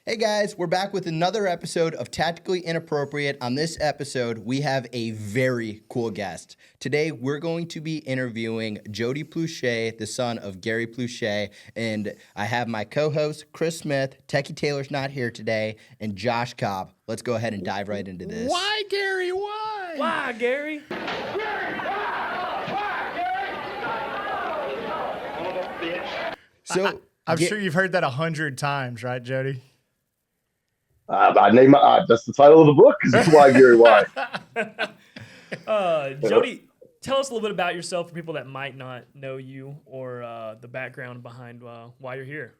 Hey guys, we're back with another episode of Tactically Inappropriate. On this episode, we have a very cool guest. Today, we're going to be interviewing Jody Plauche, the son of Gary Pluche, and I have my co-host, Chris Smith. Techie Taylor's not here today, and Josh Cobb. Let's go ahead and dive right into this. Why, Gary? Why? Why, Gary? So, I'm sure you've heard that 100 times, right, Jody? That's the title of the book. Is Why, Gary? Why? Jody, tell us a little bit about yourself for people that might not know you or the background behind why you're here.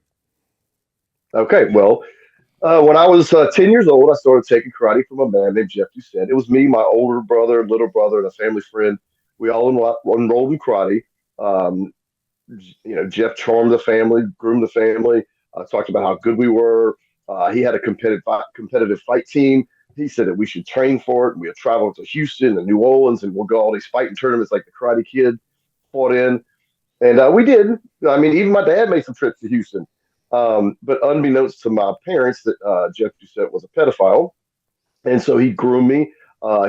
Okay, well, when I was 10 years old, I started taking karate from a man named Jeff Doucette. It was me, my older brother, little brother, and a family friend. We all enrolled in karate. Um, Jeff charmed the family, groomed the family, talked about how good we were. He had a competitive fight team. He said that we should train for it. We had traveled to Houston and New Orleans, and we'll go all these fighting tournaments like the Karate Kid fought in. And we did. I mean, even my dad made some trips to Houston. But unbeknownst to my parents, that Jeff Doucette was a pedophile, and so he groomed me.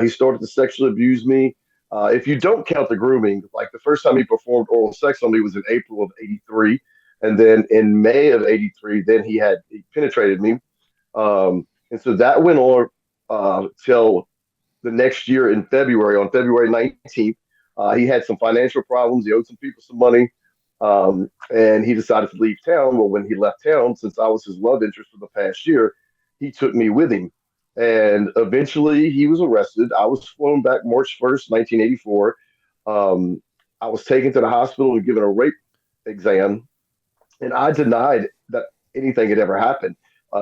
He started to sexually abuse me. If you don't count the grooming, like the first time he performed oral sex on me was in April of '83, and then in May of '83, then he penetrated me, and so that went on till the next year in February. On February 19th, he had some financial problems. He owed some people some money. And he decided to leave town. Well, when he left town, since I was his love interest for the past year, he took me with him. And eventually he was arrested. I was flown back March 1st, 1984. I was taken to the hospital and given a rape exam. And I denied that anything had ever happened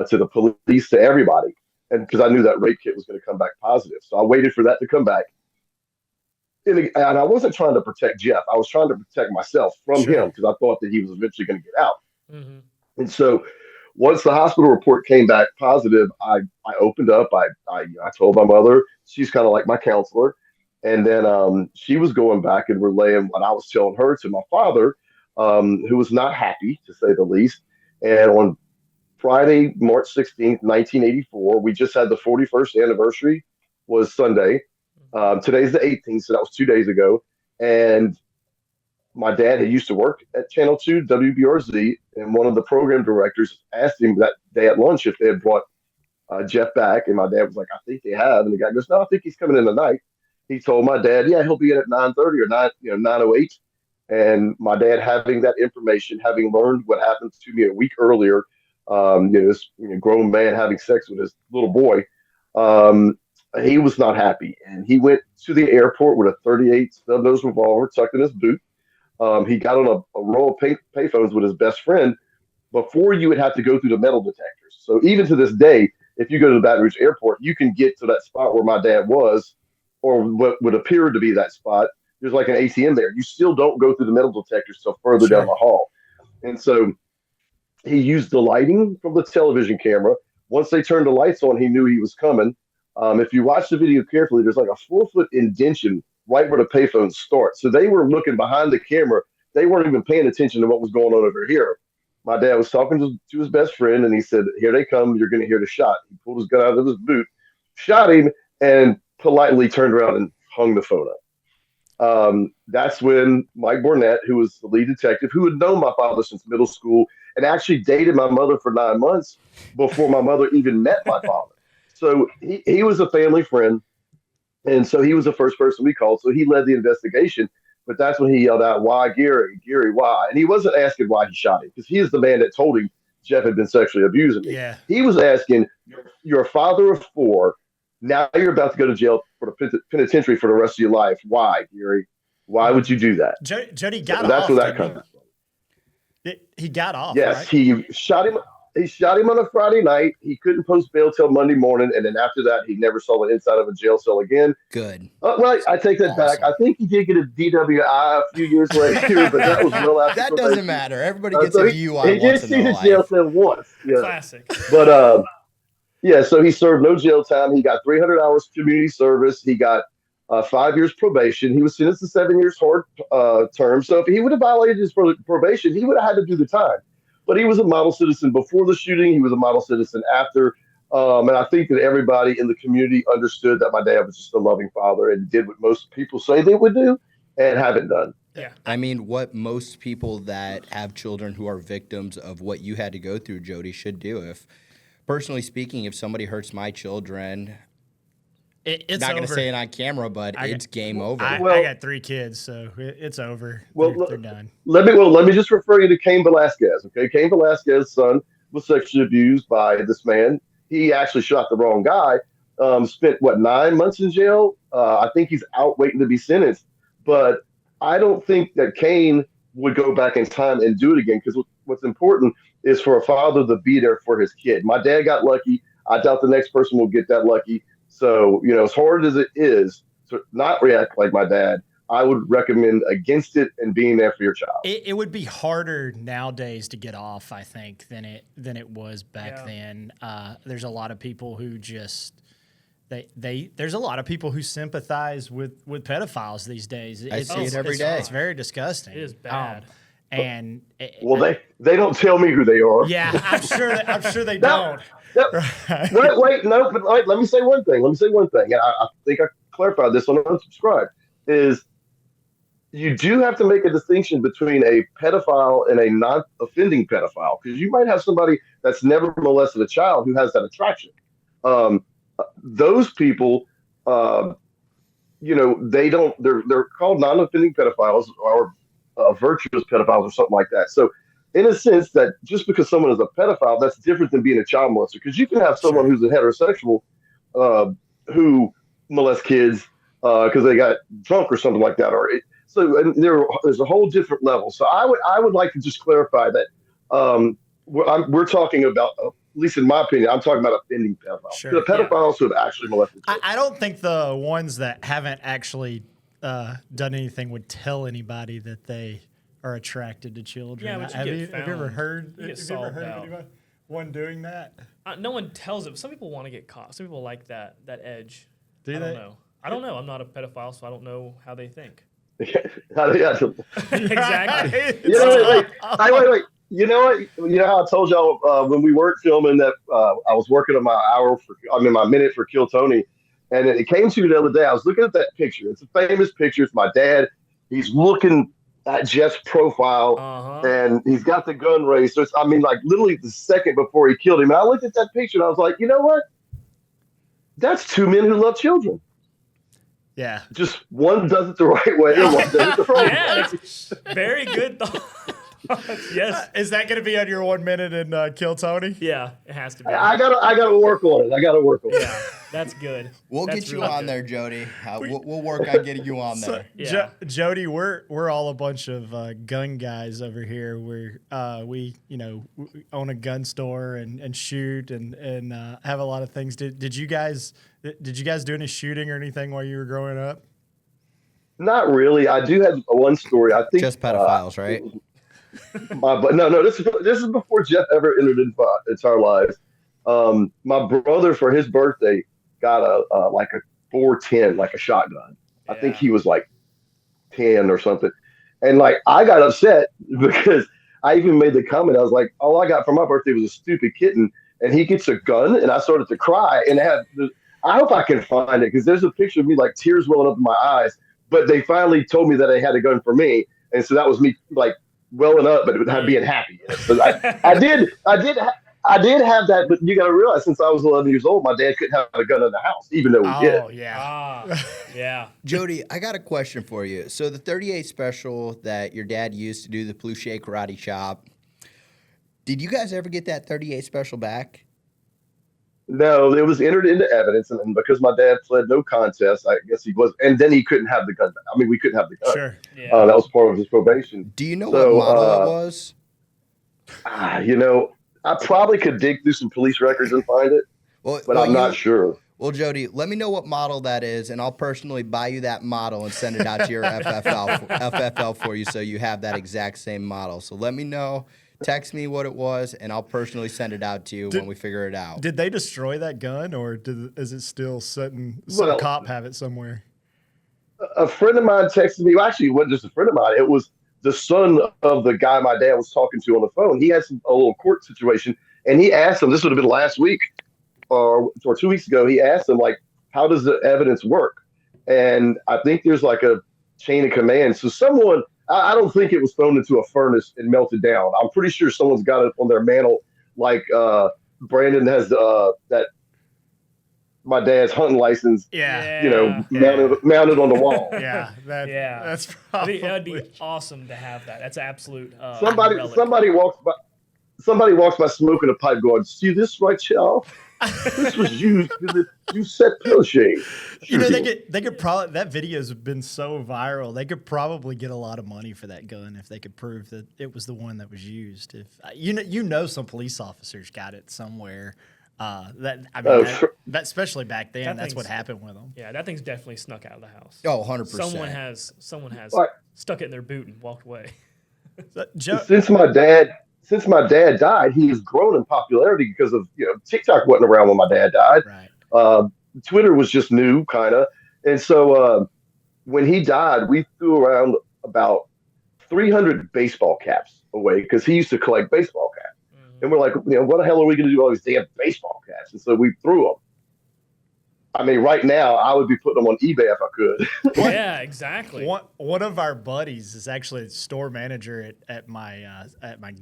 to the police, to everybody. And because I knew that rape kit was going to come back positive. So I waited for that to come back. And I wasn't trying to protect Jeff. I was trying to protect myself from him because I thought that he was eventually going to get out. Mm-hmm. And so once the hospital report came back positive, I opened up. I told my mother. She's kind of like my counselor. And then she was going back and relaying what I was telling her to my father, who was not happy, to say the least. And on Friday, March 16th, 1984, we just had the 41st anniversary, was Sunday. Today's the 18th, so that was 2 days ago. And my dad had used to work at Channel 2 WBRZ, and one of the program directors asked him that day at lunch if they had brought Jeff back. And my dad was like, I think they have. And the guy goes, no, I think he's coming in tonight. He told my dad, yeah, he'll be in at 9:30 or 9:08. And my dad, having that information, having learned what happened to me a week earlier, this grown man having sex with his little boy, he was not happy, and he went to the airport with a 38 snub-nosed revolver tucked in his boot. He got on a row of payphones with his best friend before you would have to go through the metal detectors. So even to this day, if you go to the Baton Rouge airport, you can get to that spot where my dad was, or what would appear to be that spot. There's like an ATM there. You still don't go through the metal detectors till further down the hall. And so he used the lighting from the television camera. Once they turned the lights on, he knew he was coming. If you watch the video carefully, there's like a 4-foot indention right where the payphones start. So they were looking behind the camera. They weren't even paying attention to what was going on over here. My dad was talking to his best friend, and he said, here they come. You're going to hear the shot. He pulled his gun out of his boot, shot him, and politely turned around and hung the phone up. That's when Mike Bornett, who was the lead detective, who had known my father since middle school and actually dated my mother for 9 months before my mother even met my father. So he was a family friend, and so he was the first person we called. So he led the investigation, but that's when he yelled out, why, Gary? Gary, why? And he wasn't asking why he shot him, because he is the man that told him Jeff had been sexually abusing me. Yeah. He was asking, you're a father of 4. Now you're about to go to jail for the penitentiary for the rest of your life. Why, Gary? Why would you do that? Jody got So that's off. where that comes from. He got off. Yes, right? he shot him. He shot him on a Friday night. He couldn't post bail till Monday morning, and then after that, he never saw the inside of a jail cell again. Good. Well, I take that back. I think he did get a DWI a few years later, but that was real after That probation. doesn't matter. Everybody gets So a he DUI did once see in their the jail life. cell once. Yeah. Classic. But yeah, so he served no jail time. He got 300 hours community service. He got 5 years probation. He was sentenced to 7 years hard term. So if he would have violated his probation, he would have had to do the time. but he was a model citizen before the shooting. He was a model citizen after. And I think that everybody in the community understood that my dad was just a loving father and did what most people say they would do and haven't done. Yeah. I mean, what most people that have children who are victims of what you had to go through, Jody, should do. If, personally speaking, if somebody hurts my children, It's not going to over. say it on camera, but it's game over. I Well- got 3 kids, so it's over. Well, They're done. Let me just refer you to Cain Velasquez. Okay, Cain Velasquez's son was sexually abused by this man. He actually shot the wrong guy. Spent 9 months in jail. I think he's out waiting to be sentenced. But I don't think that Cain would go back in time and do it again, because what's important is for a father to be there for his kid. My dad got lucky. I doubt the next person will get that lucky. So, as hard as it is to not react like my dad, I would recommend against it and being there for your child. It would be harder nowadays to get off, I think, than it was back Yeah. then. There's a lot of people who just there's a lot of people who sympathize with pedophiles these days. I see it every day. It's very disgusting. It is bad. And They don't tell me who they are. yeah, I'm sure they No. don't. No, Right. but let me say one thing. And I think I clarified this on Unsubscribed, is you do have to make a distinction between a pedophile and a non-offending pedophile, because you might have somebody that's never molested a child who has that attraction. Those people, they're called non-offending pedophiles or virtuous pedophiles or something like that. So, in a sense, that just because someone is a pedophile, that's different than being a child molester. Because you can have someone who's a heterosexual who molests kids because they got drunk or something like that, there's a whole different level. So I would like to just clarify that we're talking about, at least in my opinion, I'm talking about offending pedophiles. Sure, The pedophiles who have actually molested kids. I don't think the ones that haven't actually done anything would tell anybody that they are attracted to children. Yeah, but you have get you ever found. heard? You get Have you ever solved heard out. of anyone doing that? No one tells it. Some people want to get caught. Some people like that edge. Do I they? don't know. I don't know. I'm not a pedophile, so I don't know how they think. Exactly. Wait. You know what? You know how I told y'all when we weren't filming that I was working on my minute for Kill Tony, and it came to me the other day. I was looking at that picture. It's a famous picture. It's my dad. He's looking at Jeff's profile, and he's got the gun raised. So literally the second before he killed him. And I looked at that picture and I was like, you know what? That's 2 men who love children. Yeah. Just one does it the right way, and one does it the wrong way. Yeah, that's very good thought. Yes. Is that going to be on your 1 minute in Kill Tony? Yeah, it has to be. I gotta work on it. Yeah, that's good. We'll That's get you really on good. there, Jody. We'll work on getting you on there. Yeah. Jody, we're all a bunch of gun guys over here. We own a gun store and shoot and have a lot of things. Did you guys do any shooting or anything while you were growing up? Not really. I do have one story. I think Just pedophiles, right? But no. This is before Jeff ever entered into our lives. My brother, for his birthday, got a 410, like a shotgun. I think he was like 10 or something, and I got upset because I even made the comment. I was like, all I got for my birthday was a stupid kitten, and he gets a gun, and I started to cry. And I hope I can find it, because there's a picture of me tears welling up in my eyes. But they finally told me that they had a gun for me, and so that was me welling up, but being happy. So I did have that, but you got to realize, since I was 11 years old, my dad couldn't have a gun in the house, even though we did. Oh yeah. Yeah. Jody, I got a question for you. So the 38 special that your dad used to do the Pluche karate chop, did you guys ever get that 38 special back? No, it was entered into evidence, and because my dad pled no contest, I guess he was, and then he couldn't have the gun back. We couldn't have the gun. Sure. Yeah. That was part of his probation. Do you know So, what model it was? I probably could dig through some police records and find it, but I'm not sure. Well, Jody, let me know what model that is, and I'll personally buy you that model and send it out to your FFL for you, so you have that exact same model. So let me know. Text me what it was, and I'll personally send it out to you when we figure it out. Did they destroy that gun, or is it still sitting? Some cop have it somewhere. A friend of mine texted me. Well, actually, it wasn't just a friend of mine. It was the son of the guy my dad was talking to on the phone, he had a little court situation, and he asked him. This would have been last week or 2 weeks ago. He asked him like, "How does the evidence work?" And I think there's like a chain of command. So someone, I don't think it was thrown into a furnace and melted down. I'm pretty sure someone's got it on their mantle, like Brandon has that my dad's hunting license, mounted on the wall. Yeah, that's probably. That'd be awesome to have that. That's absolute. Somebody walks by smoking a pipe, going, "See this right, y'all? This was used to you set Plauche." You know, they could probably, that video's been so viral. They could probably get a lot of money for that gun if they could prove that it was the one that was used. If some police officers got it somewhere. That especially back then, that's what happened with them. Yeah, that thing's definitely snuck out of the house. Oh, 100%. Someone has stuck it in their boot and walked away. Since my dad died, he has grown in popularity because of TikTok wasn't around when my dad died. Right. Twitter was just new, kind of, and so when he died, we threw around about 300 baseball caps away because he used to collect baseball caps. And we're like, what the hell are we going to do with all these damn baseball caps? And so we threw them. I mean, right now, I would be putting them on eBay if I could. Yeah, exactly. One of our buddies is actually a store manager at my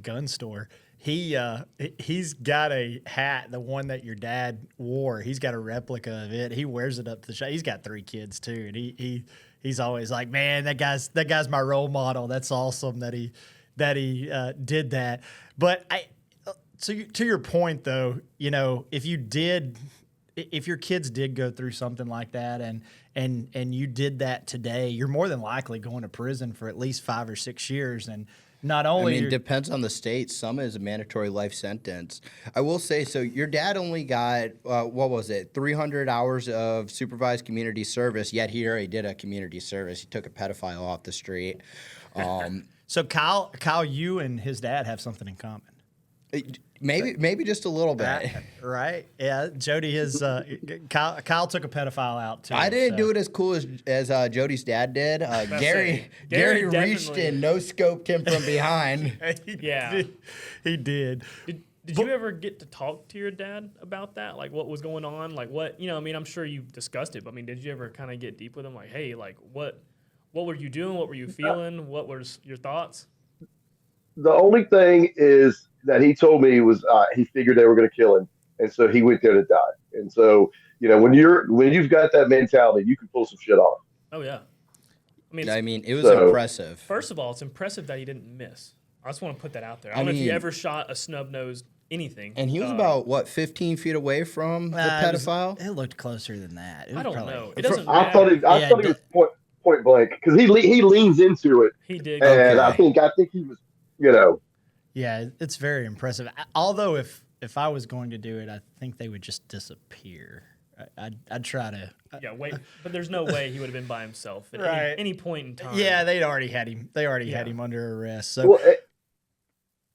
gun store. He's got a hat, the one that your dad wore. He's got a replica of it. He wears it up to the shop. He's got 3 kids too, and he's always like, man, that guy's my role model. That's awesome that he did that. But So to your point, though, if your kids did go through something like that, and you did that today, you're more than likely going to prison for at least 5 or 6 years. And not only, it depends on the state. Some is a mandatory life sentence. I will say, so your dad only got 300 hours of supervised community service. Yet he already did a community service. He took a pedophile off the street. So Kyle, you and his dad have something in common. Maybe just a little bit. Right? Yeah, Jody Kyle took a pedophile out too. I didn't do it as cool as Jody's dad did. Gary reached in, no scoped him from behind. He did. Did you ever get to talk to your dad about that? Like what was going on? Like what, I'm sure you've discussed it, but did you ever kind of get deep with him? Like, hey, like what were you doing? What were you feeling? What was your thoughts? The only thing is that he told me was he figured they were going to kill him, and so he went there to die. And so when you've got that mentality, you can pull some shit off. Oh yeah, it was impressive. First of all, it's impressive that he didn't miss. I just want to put that out there. I don't know if you ever shot a snub-nosed anything. And he was about 15 feet away from the pedophile. It looked closer than that. I don't know. It doesn't matter. I thought he was point blank because he leans into it. He did, and I think he was. Yeah, it's very impressive. Although if I was going to do it, I think they would just disappear. I'd try to. Wait, but there's no way he would have been by himself at any point in time. Yeah, they'd already had him. They already had him under arrest. So.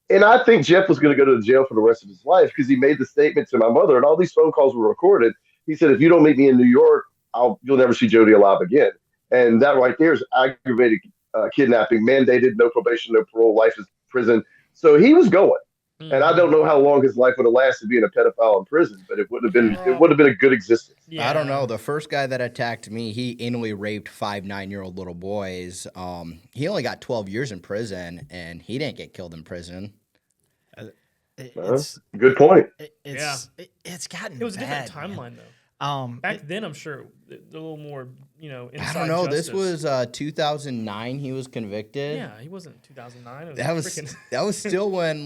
And I think Jeff was going to go to jail for the rest of his life because he made the statement to my mother, and all these phone calls were recorded. He said, "If you don't meet me in New York, you'll never see Jody alive again." And that right there is aggravated kidnapping, mandated, no probation, no parole, life is prison. So he was going, and I don't know how long his life would have lasted being a pedophile in prison, but it would have been a good existence. Yeah. I don't know. The first guy that attacked me, he anally raped 5 9-year-old little boys. He only got 12 years in prison, and he didn't get killed in prison. Good point. It's gotten. It was a different timeline though. Back then, I'm sure a little more, inside I don't know. justice. This was 2009. He was convicted. Yeah, he wasn't 2009. That was still when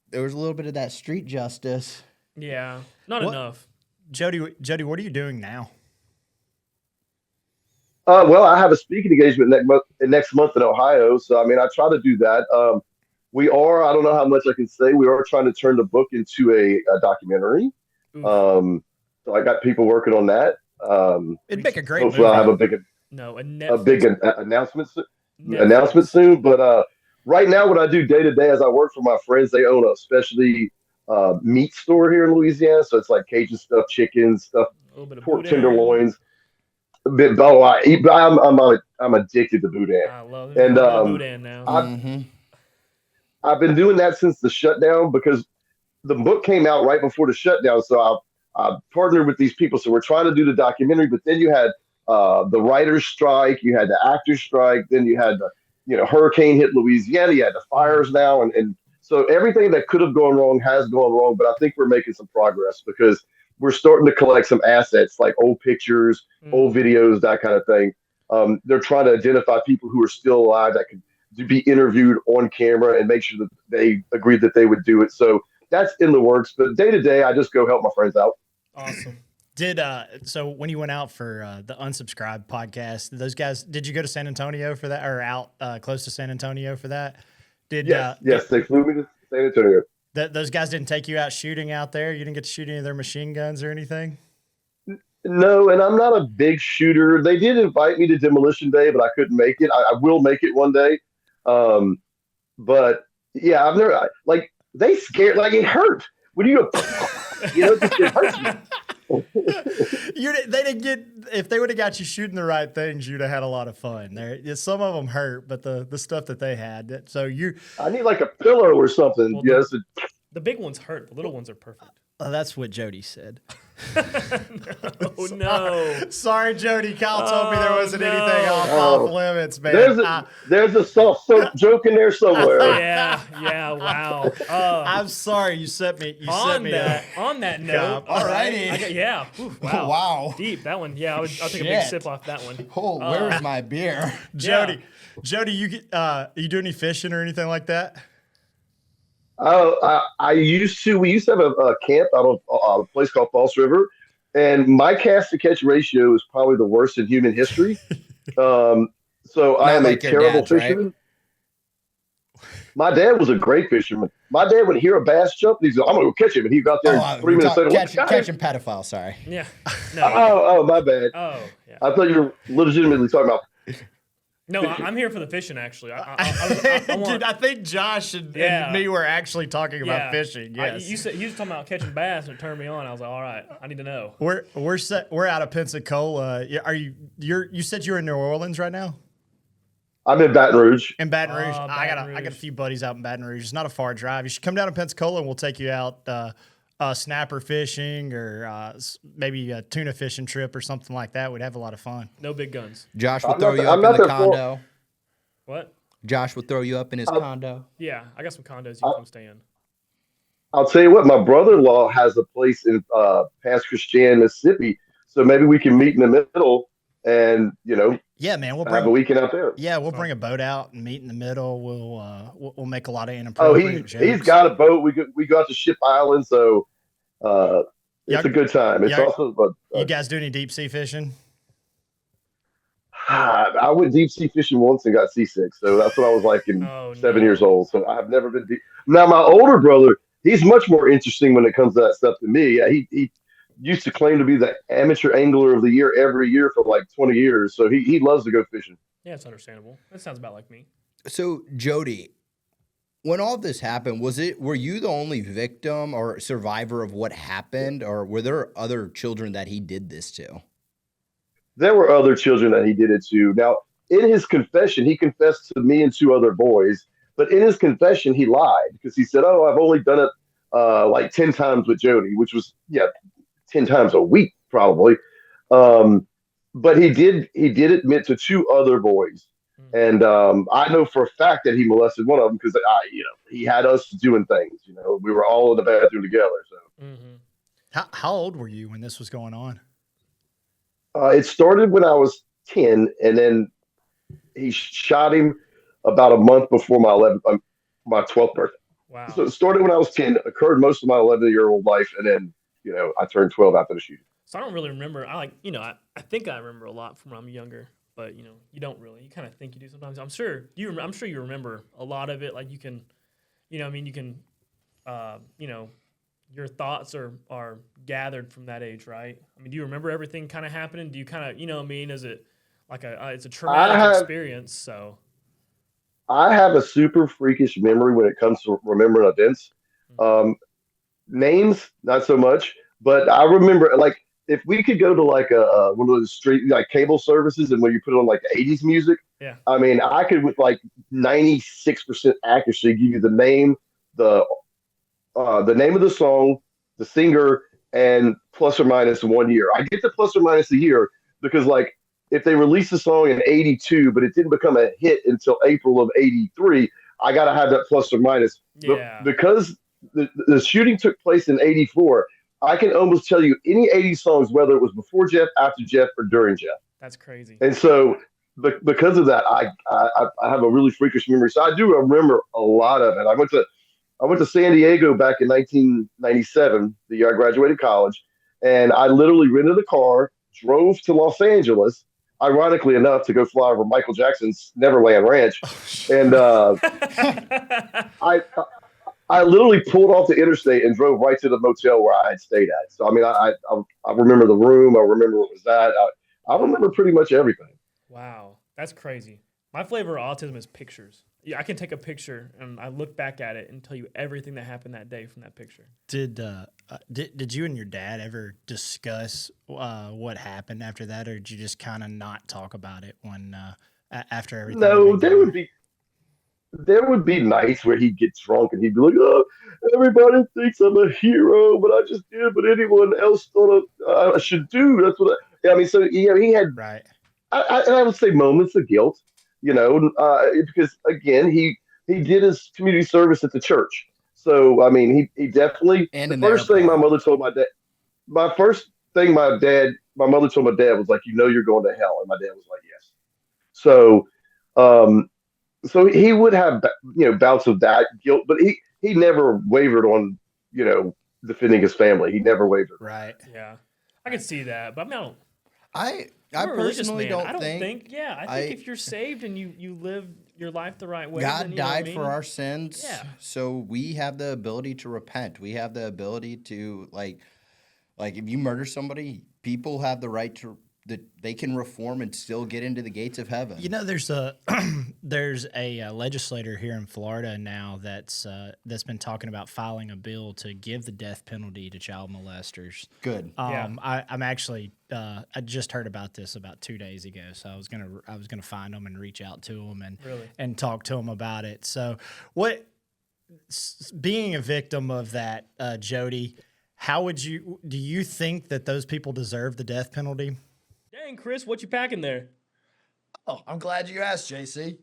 there was a little bit of that street justice. Yeah, not enough. Jody, what are you doing now? Well, I have a speaking engagement next month in Ohio, so I try to do that. I don't know how much I can say. We are trying to turn the book into a documentary. So I got people working on that. It'd make a great hopefully movie. I'll have a big announcement soon. But right now, what I do day to day is I work for my friends. They own a specialty meat store here in Louisiana. So it's like Cajun stuff, chicken stuff, pork tenderloins. I'm addicted to boudin, I love it. and All boudin now. I've Mm-hmm. I've been doing that since the shutdown because the book came out right before the shutdown. So I partnered with these people. So we're trying to do the documentary, but then you had the writer's strike, you had the actor's strike, then you had the hurricane hit Louisiana, you had the fires Mm. now, and so everything that could have gone wrong has gone wrong. But I think we're making some progress because we're starting to collect some assets like old pictures, old Mm. videos, that kind of thing. They're trying to identify people who are still alive that could be interviewed on camera and make sure that they agreed that they would do it. So that's in the works. But day to day, I just go help my friends out. Awesome. So when you went out for the Unsubscribed podcast, those guys, did you go to San Antonio for that, or out close to San Antonio for that? Yes, they flew me to San Antonio. Those guys didn't take you out shooting out there? You didn't get to shoot any of their machine guns or anything? No, and I'm not a big shooter. They did invite me to Demolition Day, but I couldn't make it. I will make it one day. Um, but yeah, I've never like they scared like it hurt when you go, it hurts you. They didn't get, if they would have got you shooting the right things, you'd have had a lot of fun. Some of them hurt, but the stuff that they had. So I need like a pillow or something. Well, Yes. The big ones hurt. The little ones are perfect. that's what Jody said. Oh no! Sorry, Jody. Kyle told me there wasn't no. anything off limits, man. There's a soft soap joke in there somewhere. Yeah. Wow. I'm sorry. You set me. On that note, all Alrighty. right. Yeah. Ooh, wow. Wow. Deep that one. Yeah, I'll take a big Shit. sip off that one. Oh, where's my beer? Jody, you do any fishing or anything like that? We used to have a camp out of a place called False River, and my cast to catch ratio is probably the worst in human history. So I am like a your terrible dad's, right? fisherman. My dad was a great fisherman. My dad would hear a bass jump, and he'd go, "I'm gonna go catch him," and he'd go out there 3 minutes later. Catching pedophile. Sorry. Yeah. No. Oh, my bad. Oh, yeah. I thought you were legitimately talking about. No, I'm here for the fishing. Actually, I want. Dude, I think Josh and me were actually talking about fishing. Yes, you was talking about catching bass, and it turned me on. I was like, all right, I need to know. We're out of Pensacola. You said you're in New Orleans right now? I'm in Baton Rouge. In Baton Rouge. Baton I got Rouge. a few buddies out in Baton Rouge. It's not a far drive. You should come down to Pensacola and we'll take you out snapper fishing or maybe a tuna fishing trip or something like that. We'd have a lot of fun. No big guns. Josh will I'm throw not- you I'm up not in the that full. condo. What? Josh will throw you up in his condo. Yeah, I got some condos you can come stay in. I'll tell you what, my brother-in-law has a place in Pass Christian, Mississippi. So maybe we can meet in the middle and, Yeah, man. have a weekend out there. Yeah, we'll bring a boat out and meet in the middle. We'll make a lot of inappropriate jokes. He's got a boat. We go out to Ship Island, so it's a good time. It's also You guys do any deep sea fishing? I went deep sea fishing once and got seasick. So that's what I was like in Oh, 7 no. years old. So I've never been deep. Now my older brother, he's much more interesting when it comes to that stuff than me. Yeah, he used to claim to be the amateur angler of the year every year for like 20 years. So he loves to go fishing. Yeah, it's understandable. That sounds about like me. So, Jody, when all this happened, were you the only victim or survivor of what happened, or were there other children that he did this to? There were other children that he did it to. Now, in his confession, he confessed to me and 2 other boys. But in his confession, he lied because he said, "Oh, I've only done it like 10 times with Jody," which was 10 times a week probably. But he did admit to 2 other boys. And I know for a fact that he molested one of them because he had us doing things. We were all in the bathroom together. So How old were you when this was going on? it started when I was 10, and then he shot him about a month before my 12th birthday. Wow. So it started when I was 10, occurred most of my 11-year-old life, and then I turned 12 after the shooting. So I don't really remember. I think I remember a lot from when I'm younger, but you don't really. You kind of think you do sometimes. I'm sure you remember a lot of it. Like you can, your thoughts are gathered from that age, right? I mean, do you remember everything kind of happening? Do you kind of, is it like it's a traumatic experience? So I have a super freakish memory when it comes to remembering events. Names, not so much, but I remember like if we could go to like one of those street like cable services and when you put on like the 80s music, Yeah. I mean, I could with like 96% accuracy give you the the name of the song, the singer, and plus or minus 1 year. I get the plus or minus a year because like if they released the song in '82, but it didn't become a hit until April of '83, I gotta have that plus or minus. But Yeah. because the shooting took place in '84, I can almost tell you any '80s songs, whether it was before Jeff, after Jeff, or during Jeff. That's crazy. And so, because of that, I have a really freakish memory. So I do remember a lot of it. I went to San Diego back in 1997, the year I graduated college, and I literally rented a car, drove to Los Angeles, ironically enough, to go fly over Michael Jackson's Neverland Ranch, and I I literally pulled off the interstate and drove right to the motel where I had stayed at. So I mean, I remember the room, I remember what was at, I remember pretty much everything. Wow, that's crazy. My flavor of autism is pictures. Yeah, I can take a picture and I look back at it and tell you everything that happened that day from that picture. Did you and your dad ever discuss what happened after that, or did you just kind of not talk about it when after everything? No, there would be nights where he'd get drunk and he'd be like, "Oh, everybody thinks I'm a hero, but I just did what anyone else thought I should do." That's what I mean. So yeah, he had Right. I would say moments of guilt, because again he did his community service at the church. So I mean he definitely And the in the first thing my airport. mother told my dad my first thing my mother told my dad was like, you're going to hell, and my dad was like, yes. So um so he would have bouts of that guilt, but he never wavered on defending his family. He never wavered. Right. Yeah, I can see that, but I mean, I I'm a religious personally man. don't I don't think, think. Yeah, I think if you're saved and you live your life the right way, then, God you know what I died for mean? our sins. Yeah. So we have the ability to repent. We have the ability to like if you murder somebody, people have the right to that they can reform and still get into the gates of heaven. You know, there's a legislator here in Florida now that's been talking about filing a bill to give the death penalty to child molesters. Good. Yeah. I'm actually I just heard about this about 2 days ago, so I was gonna find them and reach out to them Really? and talk to them about it. So, being a victim of that, Jody, do you think that those people deserve the death penalty? Dang, Chris, what you packing there? Oh, I'm glad you asked, JC.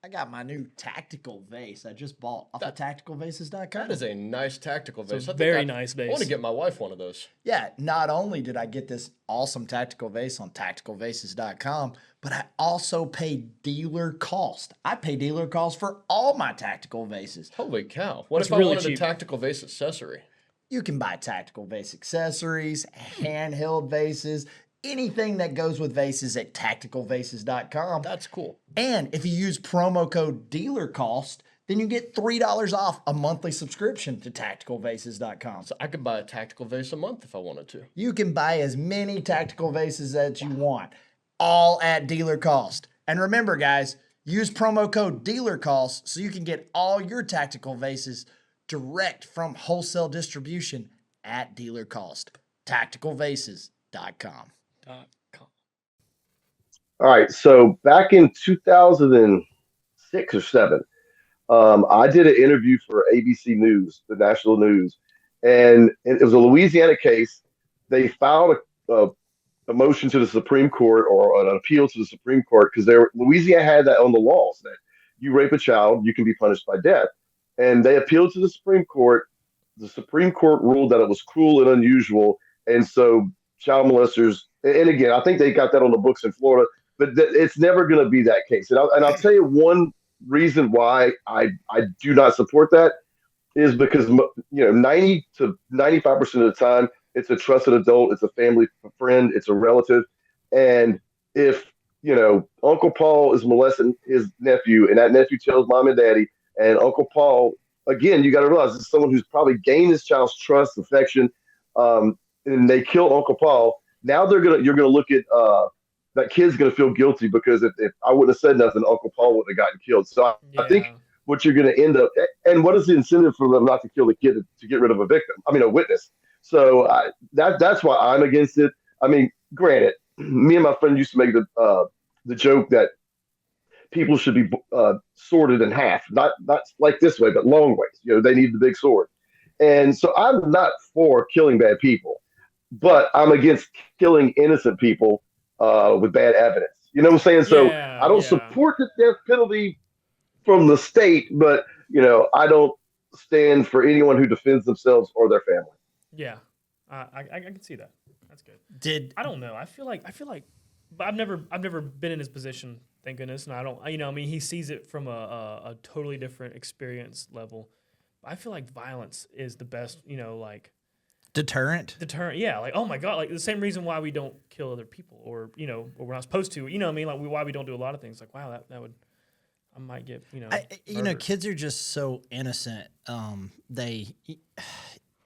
I got my new tactical vase I just bought off of tacticalvases.com. That is a nice tactical vase. It's a I think very nice I want vase. to get my wife one of those. Yeah, not only did I get this awesome tactical vase on tacticalvases.com, but I also pay dealer cost. I pay dealer cost for all my tactical vases. Holy cow. What It's if I really wanted cheap. a tactical vase accessory? You can buy tactical vase accessories, handheld vases, anything that goes with vases at tacticalvases.com. That's cool. And if you use promo code DEALERCOST, then you get $3 off a monthly subscription to tacticalvases.com. So I could buy a tactical vase a month if I wanted to. You can buy as many tactical vases as you want, all at dealer cost. And remember, guys, use promo code DEALERCOST so you can get all your tactical vases direct from wholesale distribution at dealer cost. Tacticalvases.com. All right, so back in 2006 or seven, I did an interview for ABC News, the national news, and it was a Louisiana case. They filed a motion to the Supreme Court or an appeal to the Supreme Court because Louisiana had that on the laws that you rape a child, you can be punished by death. And they appealed to the Supreme Court. The Supreme Court ruled that it was cruel and unusual, and so child molesters. And again, I think they got that on the books in Florida, but it's never going to be that case. And I'll tell you one reason why I do not support that is because 90 to 95% of the time it's a trusted adult, it's a family friend, it's a relative, and if Uncle Paul is molesting his nephew, and that nephew tells mom and daddy, and Uncle Paul, again, you got to realize it's someone who's probably gained this child's trust, affection, and they kill Uncle Paul. Now you're gonna look at that kid's gonna feel guilty because if I wouldn't have said nothing, Uncle Paul wouldn't have gotten killed. So I think what you're gonna end up, and what is the incentive for them not to kill the kid to get rid of a victim? I mean, a witness. So that's why I'm against it. I mean, granted, me and my friend used to make the joke that people should be sorted in half, not like this way, but long ways. They need the big sword. And so I'm not for killing bad people, but I'm against killing innocent people with bad evidence. You know what I'm saying? So Yeah, I don't yeah, support the death penalty from the state, but I don't stand for anyone who defends themselves or their family. yeah. I can see that. That's good. Did I don't know. I feel like, but I've never been in his position. Thank goodness, and I don't. I mean, he sees it from a totally different experience level. I feel like violence is the best. Like deterrent? deterrent. Yeah, like oh my god, like the same reason why we don't kill other people, or or we're not supposed to. You know what I mean? Like why we don't do a lot of things. Like wow, that would I might get murdered. Kids are just so innocent.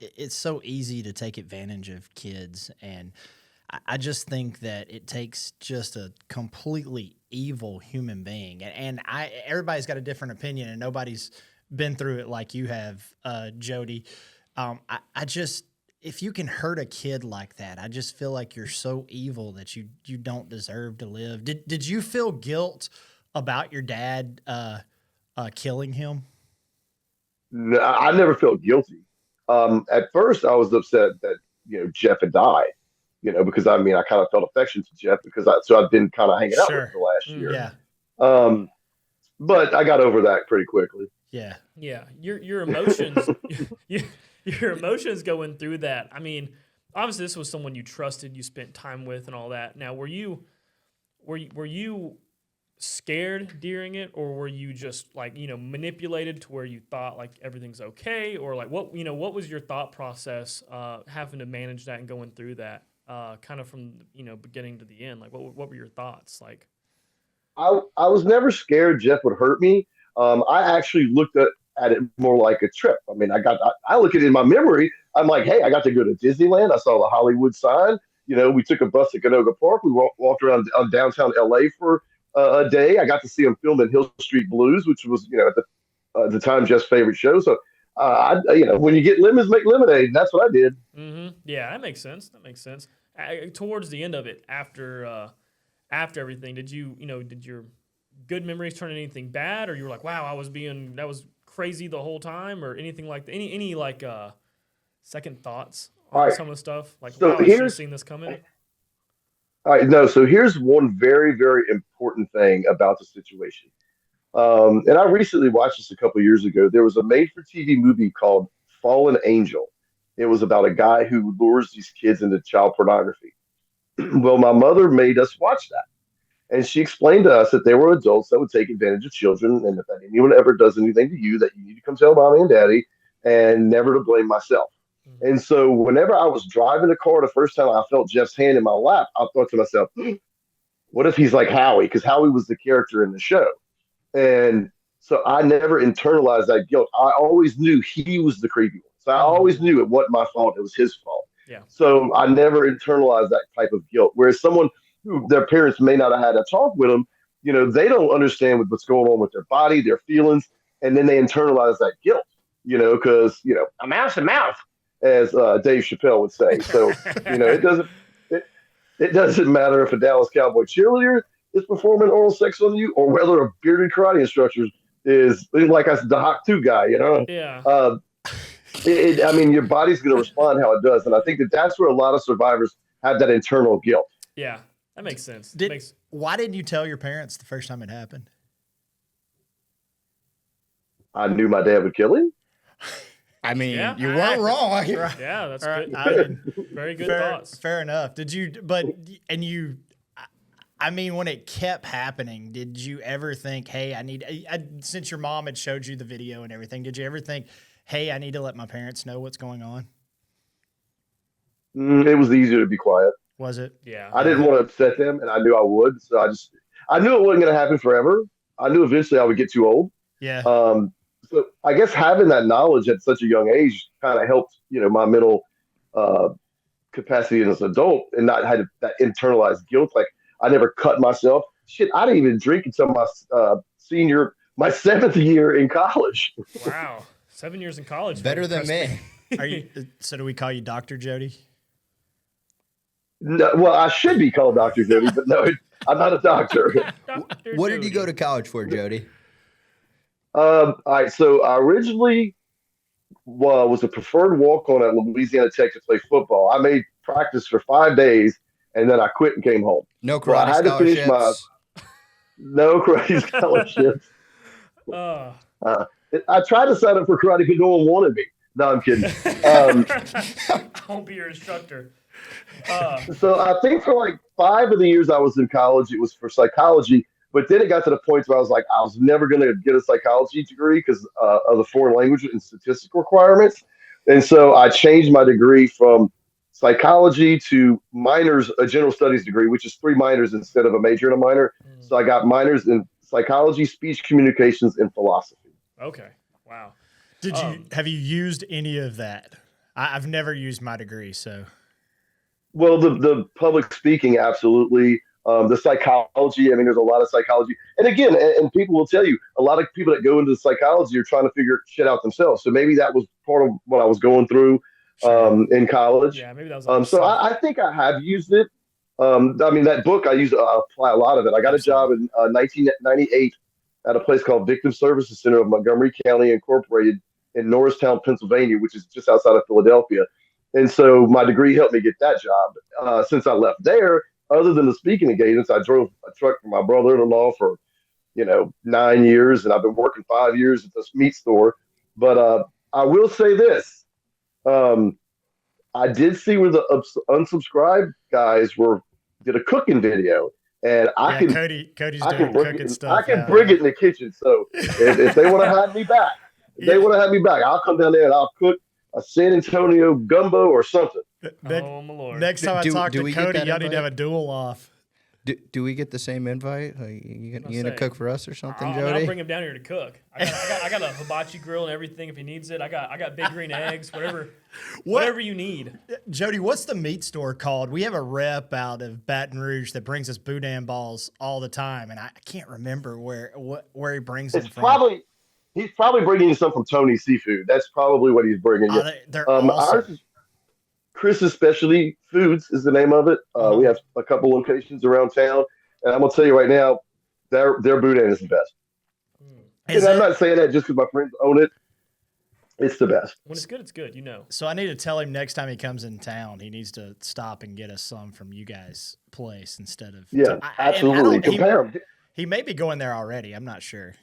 It's so easy to take advantage of kids, and I just think that it takes just a completely evil human being, and everybody's got a different opinion, and nobody's been through it like you have, Jody. I just if you can hurt a kid like that, I just feel like you're so evil that you don't deserve to live. Did you feel guilt about your dad killing him? No, I never felt guilty. At first, I was upset that Jeff had died. Because I mean, I kind of felt affection to Jeff because I've been kind of hanging out with him Sure. the last year. Yeah. Um, but I got over that pretty quickly. Yeah. Yeah, your emotions, your emotions going through that. I mean, obviously this was someone you trusted, you spent time with, and all that. Now, were you scared during it, or were you just like manipulated to where you thought like everything's okay, or like what was your thought process having to manage that and going through that kind of from beginning to the end? Like what were your thoughts like? I was never scared Jeff would hurt me. I actually looked at it more like a trip. I mean, I look at it in my memory. I'm like, hey, I got to go to Disneyland. I saw the Hollywood sign. We took a bus to Canoga Park. We walked around downtown LA for a day. I got to see him film in Hill Street Blues, which was, at the time, Jeff's favorite show. So, when you get lemons, make lemonade. And that's what I did. Mm-hmm. Yeah, that makes sense. That makes sense. Towards the end of it, after everything, did your good memories turn into anything bad, or you were like, wow, that was crazy the whole time, or anything like that? Any like second thoughts All on right. some of the stuff? Like, So wow, I should have here's seen this coming. All right. No. So here's one very, very important thing about the situation. And I recently watched this a couple years ago. There was a made-for-TV movie called Fallen Angel. It was about a guy who lures these kids into child pornography. Well, my mother made us watch that. And she explained to us that there were adults that would take advantage of children, and if anyone ever does anything to you, that you need to come tell mommy and daddy, and never to blame myself. Mm-hmm. And so, whenever I was driving the car the first time I felt Jeff's hand in my lap, I thought to myself, "What if he's like Howie?" Because Howie was the character in the show, and so I never internalized that guilt. I always knew he was the creepy one, so I always knew it wasn't my fault; it was his fault. Yeah. So I never internalized that type of guilt. Whereas someone who their parents may not have had a talk with them, they don't understand what's going on with their body, their feelings, and then they internalize that guilt, because a mouse a mouth, as Dave Chappelle would say. So it doesn't matter if a Dallas Cowboy cheerleader is performing oral sex on you, or whether a bearded karate instructor is like I said, the Hawk 2 guy. Yeah. I mean, your body's going to respond how it does, and I think that's where a lot of survivors have that internal guilt. Yeah. That makes sense. Why didn't you tell your parents the first time it happened? I knew my dad would kill him. I mean, Yeah. you weren't wrong. Yeah, that's good. I mean, Very good fair, thoughts. fair enough. Did you? I mean, when it kept happening, did you ever think, "Hey, since your mom had showed you the video and everything, did you ever think, hey, I need to let my parents know what's going on"? It was easier to be quiet. Was it? Yeah. I didn't want to upset them, and I knew I would. So I knew it wasn't going to happen forever. I knew eventually I would get too old. Yeah. So I guess having that knowledge at such a young age kind of helped, my mental capacity as an adult, and not had that internalized guilt. Like I never cut myself. Shit, I didn't even drink until my my 7th year in college. Wow. 7 years in college. Better than me. Are you? So do we call you Dr. Jody? No, well, I should be called Dr. Jody, but no, I'm not a doctor. Dr. What did you go Jody. to college for, Jody? All right, so I originally was a preferred walk-on at Louisiana Tech to play football. I made practice for 5 days, and then I quit and came home. No Well, I karate had to finish my scholarships. no karate scholarships. Uh, Uh, I tried to sign up for karate, but no one wanted me. No, I'm kidding. Um, I won't be your instructor. Uh, so I think for like 5 of the years I was in college, it was for psychology. But then it got to the point where I was like, I was never going to get a psychology degree because of the foreign language and statistical requirements. And so I changed my degree from psychology to minors, a general studies degree, which is 3 minors instead of a major and a minor. mm, So I got minors in psychology, speech communications, and philosophy. okay. Wow. Have you used any of that? I've never used my degree, so Well, the public speaking, absolutely. The psychology, I mean, there's a lot of psychology. And again, and people will tell you, a lot of people that go into psychology are trying to figure shit out themselves. So maybe that was part of what I was going through Sure. in college. Yeah, maybe that was like a So self. I think I have used it. I mean, that book, I apply a lot of it. I got a job in 1998 at a place called Victim Services Center of Montgomery County Incorporated in Norristown, Pennsylvania, which is just outside of Philadelphia. And so my degree helped me get that job. Since I left there, other than the speaking engagements, I drove a truck for my brother-in-law for 9 years, and I've been working 5 years at this meat store. But I will say this: um, I did see where the unsubscribed guys did a cooking video, and yeah, Cody's I can doing bring cooking it, stuff. I can Yeah. bring it in the kitchen. So if they want to have me back, I'll come down there and I'll cook a San Antonio gumbo or something. Oh my lord. Next time I talk do to we get Cody, that y'all need to have a invite? duel off. Do we get the same invite? Like, you gonna say, cook for us or something, I mean, Jody? I'll bring him down here to cook. I got a hibachi grill and everything if he needs it. I got big green eggs, whatever you need. Jody, what's the meat store called? We have a rep out of Baton Rouge that brings us boudin balls all the time, and I can't remember where he brings them It's from. he's probably bringing you some from Tony's Seafood. That's probably what he's bringing you. They're awesome. Ours is Chris's Specialty Foods is the name of it. We have a couple locations around town, and I'm gonna tell you right now, their boudin is the best. And I'm not saying that just because my friends own it. It's the best. When it's good, it's good. You know. So I need to tell him next time he comes in town, he needs to stop and get us some from you guys' place instead of. Yeah, absolutely. Compare them. He may be going there already. I'm not sure.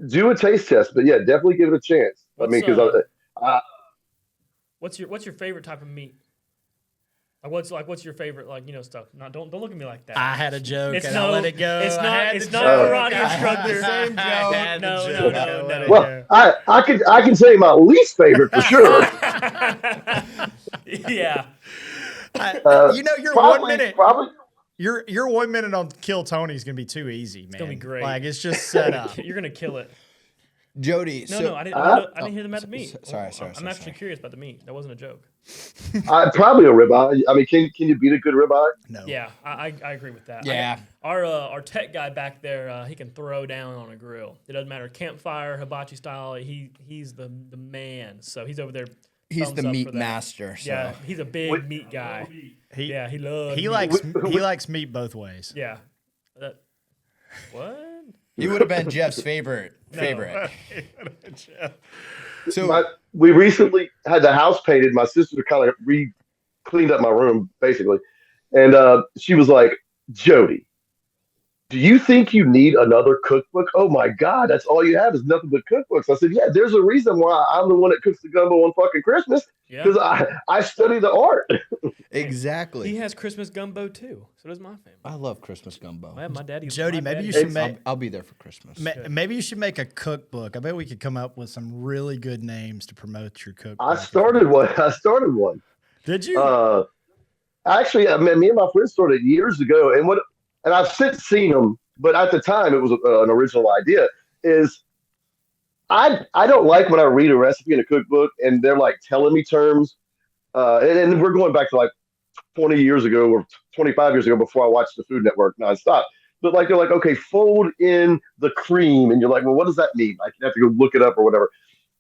Do a taste test, but yeah, definitely give it a chance. What's your favorite type of meat? What's your favorite stuff? Don't look at me like that. I had a joke It's and no- I let it go. it's I not- had it's the not joke. karate I had instructor. the same I joke. had the No, joke. no, no, No. no. Well, I can say my least favorite for sure. Yeah. You're Probably, 1 minute. Probably. Your 1 minute on Kill Tony is gonna be too easy, man. It's gonna be great. Like it's just set up. You're gonna kill it. Jody, No, I didn't hear them at the meat. Sorry. I'm actually curious about the meat. That wasn't a joke. Probably a ribeye. I mean, can you beat a good ribeye? No. Yeah, I agree with that. Yeah. Our tech guy back there, he can throw down on a grill. It doesn't matter, campfire, hibachi style. He's the man. So he's over there. He's the thumbs up meat for that. master. So. Yeah, he's a big meat guy. He loves. He meat. likes meat both ways. Yeah. What? He would have been Jeff's favorite. So We recently had the house painted. My sister kind of cleaned up my room, basically. And she was like, Jody, do you think you need another cookbook? Oh my God, that's all you have is nothing but cookbooks. I said, yeah, there's a reason why I'm the one that cooks the gumbo on fucking Christmas. Because I study the art. exactly. He has Christmas gumbo too. So does my family. I love Christmas gumbo. My daddy. Jody, my maybe daddy- you should make. I'll be there for Christmas. Maybe you should make a cookbook. I bet we could come up with some really good names to promote your cookbook. I started one. Did you? Actually, I mean, me and my friend started years ago, and I've since seen them, but at the time it was an original idea. I don't like when I read a recipe in a cookbook and they're like telling me terms, and we're going back to like 20 years ago or 25 years ago before I watched the Food Network nonstop. But like they're like, okay, fold in the cream, and you're like, well, what does that mean? Like you have to go look it up or whatever.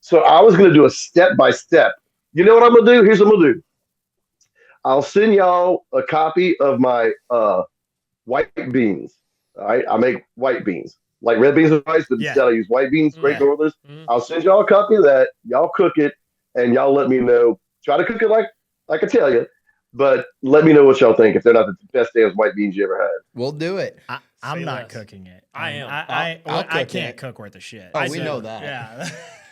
So I was going to do a step by step. You know what I'm going to do? Here's what I'm going to do. I'll send y'all a copy of my white beans. All right, I make white beans like red beans and rice, but Yeah. instead I use white beans, Great Yeah. Northerners. Mm. I'll send y'all a copy of that. Y'all cook it, and y'all let me know. Try to cook it like I tell you, but let me know what y'all think if they're not the best damn white beans you ever had. We'll do it. I'm Say not less. cooking it. I And am. I'll I cook can't it. cook worth a shit. Oh, I we do. know that. Yeah.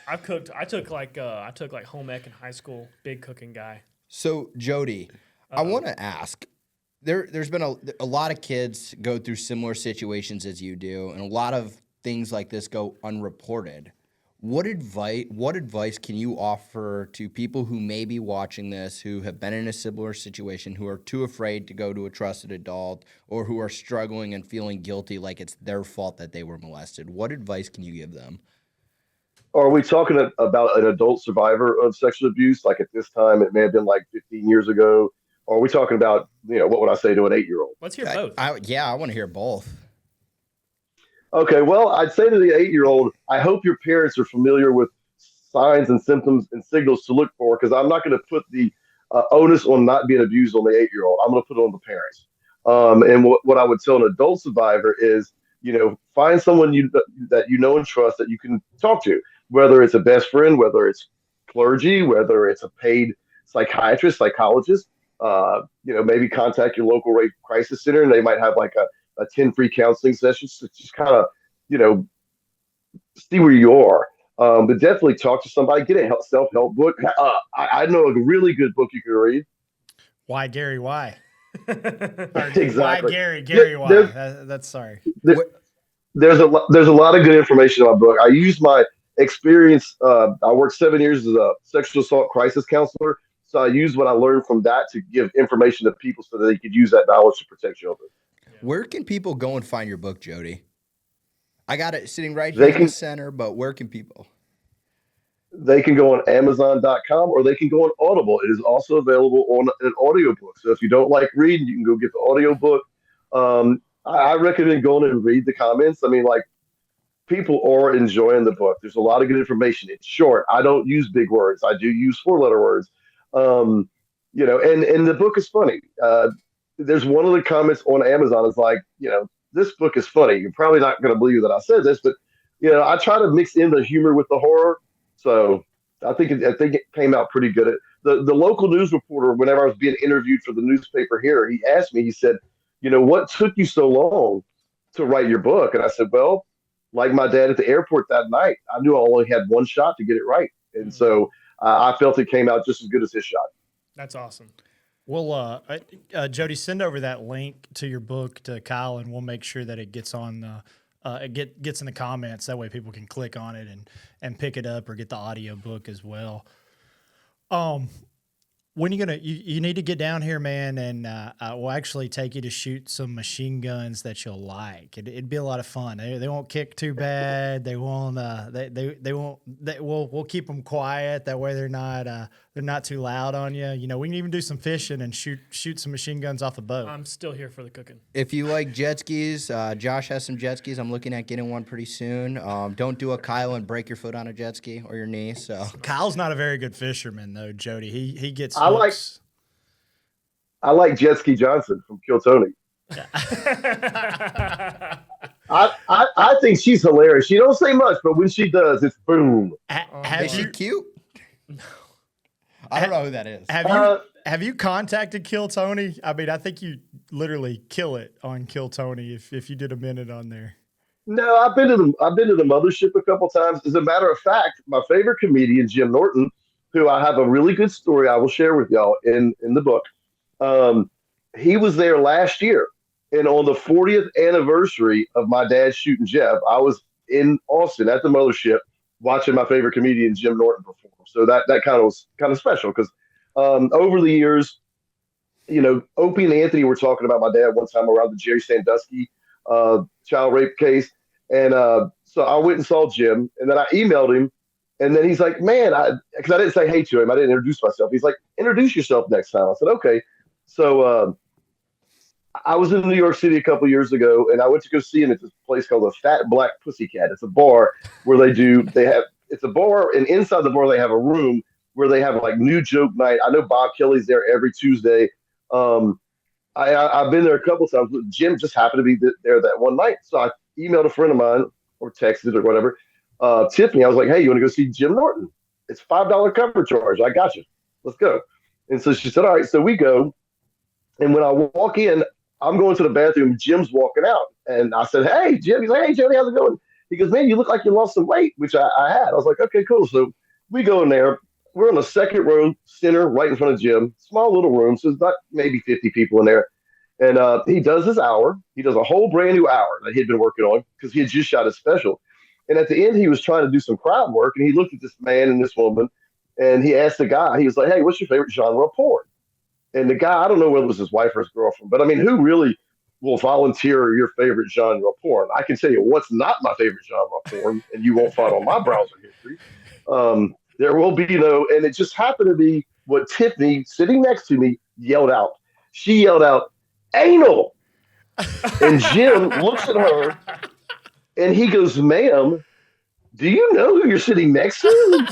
I've cooked. I took like home ec in high school. Big cooking guy. So, Jody, I want to ask. There's been a lot of kids go through similar situations as you do, and a lot of things like this go unreported. What advice can you offer to people who may be watching this, who have been in a similar situation, who are too afraid to go to a trusted adult, or who are struggling and feeling guilty like it's their fault that they were molested? What advice can you give them? Are we talking about an adult survivor of sexual abuse? Like at this time, it may have been like 15 years ago. Or are we talking about, what would I say to an 8-year-old? Let's hear both. I want to hear both. Okay, well, I'd say to the 8-year-old, I hope your parents are familiar with signs and symptoms and signals to look for, because I'm not going to put the onus on not being abused on the 8-year-old. I'm going to put it on the parents. And what I would tell an adult survivor is, find someone that you know and trust that you can talk to, whether it's a best friend, whether it's clergy, whether it's a paid psychiatrist, psychologist. Maybe contact your local rape crisis center, and they might have like a 10 free counseling sessions to just kind of, you know, see where you are. But definitely talk to somebody, get a self help book. I know a really good book you can read. Why, Gary? Why? Or Exactly. Why, Gary? Gary, why? There's, That's sorry. there's a lot of good information in my book. I use my experience. I worked 7 years as a sexual assault crisis counselor. So I use what I learned from that to give information to people so that they could use that knowledge to protect children. Where can people go and find your book, Jody? I got it sitting right here They in the can center, but where can people? they can go on Amazon.com or they can go on Audible. It is also available on an audiobook. So if you don't like reading, you can go get the audiobook. I recommend going and read the comments. I mean, like, people are enjoying the book. There's a lot of good information. It's short. I don't use big words. I do use 4-letter words. Um, and the book is funny. There's one of the comments on Amazon is like, this book is funny. You're probably not going to believe that I said this, but I try to mix in the humor with the horror. So I think it came out pretty good. The local news reporter, whenever I was being interviewed for the newspaper here, he asked me. He said, what took you so long to write your book? And I said, well, like my dad at the airport that night, I knew I only had one shot to get it right, and so I felt it came out just as good as his shot. That's awesome. Well, Jody, send over that link to your book to Kyle, and we'll make sure that it gets on gets in the comments. That way, people can click on it and pick it up or get the audio book as well. When you need to get down here, man, and we'll actually take you to shoot some machine guns that you'll like. It'd be a lot of fun. They won't kick too bad. They won't. They won't. We'll keep them quiet. That way they're not too loud on you. We can even do some fishing and shoot some machine guns off a boat. I'm still here for the cooking. If you like jet skis, Josh has some jet skis. I'm looking at getting one pretty soon. Don't do a Kyle and break your foot on a jet ski or your knee. So Kyle's not a very good fisherman, though, Jody. He gets I like hooks. I like Jet Ski Johnson from Kill Tony. I think she's hilarious. She don't say much, but when she does, it's boom. Have is she you cute? I don't know who that is. have you contacted Kill Tony? I mean, I think you literally kill it on Kill Tony if you did a minute on there. No, I've been to the mothership a couple times. As a matter of fact, my favorite comedian, Jim Norton, who I have a really good story I will share with y'all in the book. He was there last year, and on the 40th anniversary of my dad shooting Jeff, I was in Austin at the mothership watching my favorite comedian, Jim Norton, perform. So that kind of was kind of special because over the years, Opie and Anthony were talking about my dad one time around the Jerry Sandusky child rape case. And so I went and saw Jim, and then I emailed him. And then he's like, man, because I didn't say hey to him. I didn't introduce myself. He's like, introduce yourself next time. I said, okay. So I was in New York City a couple years ago, and I went to go see him at this place called the Fat Black Pussycat. It's a bar where it's a bar, and inside the bar they have a room where they have like new joke night. I know Bob Kelly's there every Tuesday. I've been there a couple times, but Jim just happened to be there that one night. So I emailed a friend of mine or texted or whatever, Tiffany. I was like, "Hey, you want to go see Jim Norton? It's $5 cover charge. I got you. Let's go." And so she said, "All right." So we go, and when I walk in, I'm going to the bathroom. Jim's walking out, and I said, "Hey, Jim." He's like, "Hey, Jody, how's it going?" He goes, "Man, you look like you lost some weight," which I had. I was like, "Okay, cool." So we go in there. We're on the second row, center, right in front of Jim. Small little room, so there's not maybe 50 people in there. And he does his hour. He does a whole brand new hour that he'd been working on because he had just shot his special. And at the end, he was trying to do some crowd work, and he looked at this man and this woman, and he asked the guy, he was like, "Hey, what's your favorite genre of porn?" And the guy, I don't know whether it was his wife or his girlfriend, but I mean, who really will volunteer your favorite genre of porn? I can tell you what's not my favorite genre of porn, and you won't find on my browser history. There will be no, and it just happened to be what Tiffany, sitting next to me, yelled out. She yelled out, "Anal!" And Jim looks at her and he goes, "Ma'am, do you know who you're sitting next to?"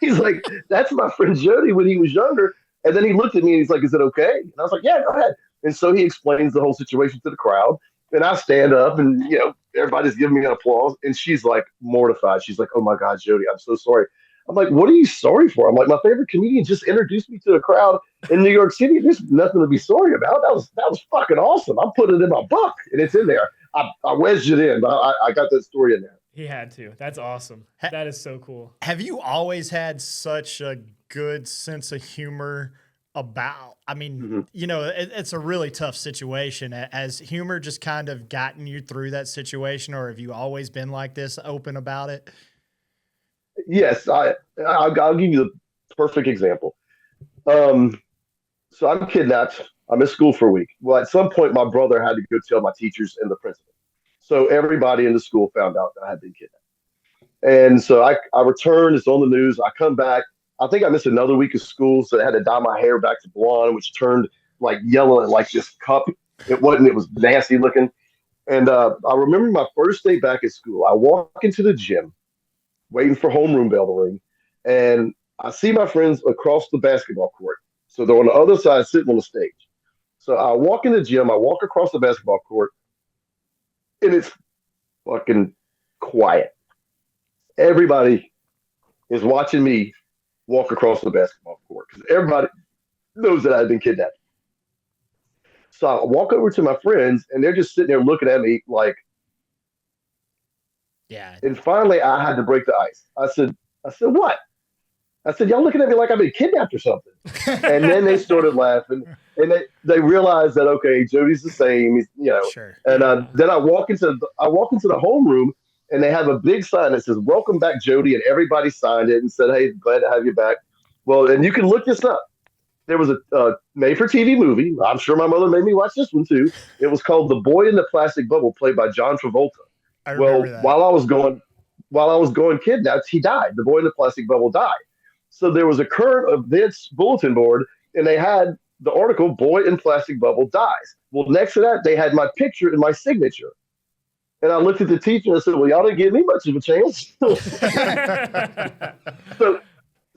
He's like, "That's my friend Jody when he was younger." And then he looked at me and he's like, "Is it okay?" And I was like, "Yeah, go ahead." And so he explains the whole situation to the crowd. And I stand up and, everybody's giving me an applause. And she's like mortified. She's like, "Oh my God, Jody, I'm so sorry." I'm like, "What are you sorry for?" I'm like, "My favorite comedian just introduced me to a crowd in New York City. There's nothing to be sorry about. That was fucking awesome. I'm putting it in my book and it's in there. I wedged it in, but I got that story in there." He had to. That's awesome. That is so cool. Have you always had such a good sense of humor about, I mean, Mm-hmm. it's a really tough situation. Has humor just kind of gotten you through that situation, or have you always been like this, open about it? Yes, I'll give you the perfect example. Um, so I'm kidnapped. I'm in school for a week. Well, at some point, my brother had to go tell my teachers and the principal. So everybody in the school found out that I had been kidnapped. And so I return. It's on the news. I come back. I think I missed another week of school, so I had to dye my hair back to blonde, which turned like yellow and like this cup. It wasn't. It was nasty looking. And I remember my first day back at school. I walk into the gym, waiting for homeroom bell to ring, and I see my friends across the basketball court. So they're on the other side, sitting on the stage. So I walk in the gym. I walk across the basketball court, and it's fucking quiet. Everybody is watching me walk across the basketball court because everybody knows that I've been kidnapped. So I walk over to my friends, and they're just sitting there looking at me like. Yeah. And finally, I had to break the ice. I said, "What?" I said, "Y'all looking at me like I've been kidnapped or something." And then they started laughing, and they realized that okay, Jody's the same, Sure. And Yeah. then I walk into the homeroom, and they have a big sign that says "Welcome back, Jody," and everybody signed it and said, "Hey, glad to have you back." Well, and you can look this up. There was a made-for-TV movie. I'm sure my mother made me watch this one too. It was called "The Boy in the Plastic Bubble," played by John Travolta. I remember Well, that. while I was going kidnapped, he died. The boy in the plastic bubble died. So there was a current events bulletin board, and they had the article "Boy in Plastic Bubble Dies." Well, next to that, they had my picture and my signature. And I looked at the teacher and I said, "Well, y'all didn't give me much of a chance." so,